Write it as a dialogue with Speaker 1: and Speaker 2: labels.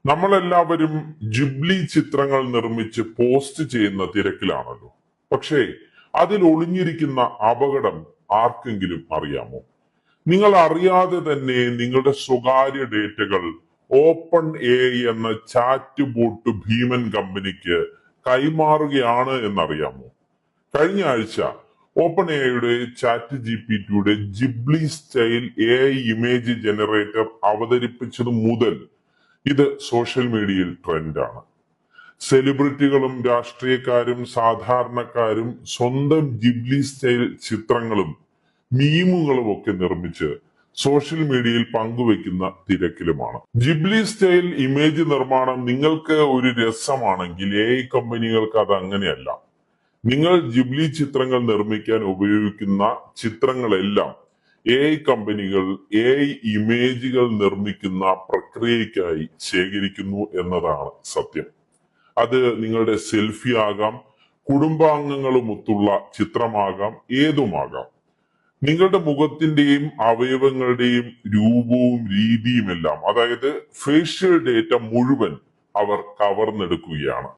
Speaker 1: നമ്മളെല്ലാവരും ജിബ്ലി ചിത്രങ്ങൾ നിർമ്മിച്ച് പോസ്റ്റ് ചെയ്യുന്ന തിരക്കിലാണല്ലോ. പക്ഷേ അതിൽ ഒളിഞ്ഞിരിക്കുന്ന അപകടം ആർക്കെങ്കിലും അറിയാമോ? നിങ്ങൾ അറിയാതെ തന്നെ നിങ്ങളുടെ സ്വകാര്യ ഡേറ്റകൾ ഓപ്പൺ എ എന്ന ചാറ്റ് ബോട്ട് ഭീമൻ കമ്പനിക്ക് കൈമാറുകയാണ് എന്നറിയാമോ? കഴിഞ്ഞ ആഴ്ച ഓപ്പൺ എയുടെ chat GPT ജിബ്ലി style image generator അവതരിപ്പിച്ചത് മുതൽ ഇത് സോഷ്യൽ മീഡിയയിൽ ട്രെൻഡാണ്. സെലിബ്രിറ്റികളും രാഷ്ട്രീയക്കാരും സാധാരണക്കാരും സ്വന്തം ജിബ്ലി സ്റ്റൈൽ ചിത്രങ്ങളും മീമുകളും ഒക്കെ നിർമ്മിച്ച് സോഷ്യൽ മീഡിയയിൽ പങ്കുവെക്കുന്ന തിരക്കിലുമാണ്. ജിബ്ലി സ്റ്റൈൽ ഇമേജ് നിർമ്മാണം നിങ്ങൾക്ക് ഒരു രസമാണെങ്കിൽ കമ്പനികൾക്ക് അത് അങ്ങനെയല്ല. നിങ്ങൾ ജിബ്ലി ചിത്രങ്ങൾ നിർമ്മിക്കാൻ ഉപയോഗിക്കുന്ന ചിത്രങ്ങളെല്ലാം കമ്പനികൾ ഇമേജുകൾ നിർമ്മിക്കുന്ന പ്രക്രിയയ്ക്കായി ശേഖരിക്കുന്നു എന്നതാണ് സത്യം. അത് നിങ്ങളുടെ സെൽഫി ആകാം, കുടുംബാംഗങ്ങളുമൊത്തുള്ള ചിത്രമാകാം, ഏതുമാകാം. നിങ്ങളുടെ മുഖത്തിന്റെയും അവയവങ്ങളുടെയും രൂപവും രീതിയുമെല്ലാം, അതായത് ഫേഷ്യൽ ഡേറ്റ മുഴുവൻ അവർ കവർന്നെടുക്കുകയാണ്.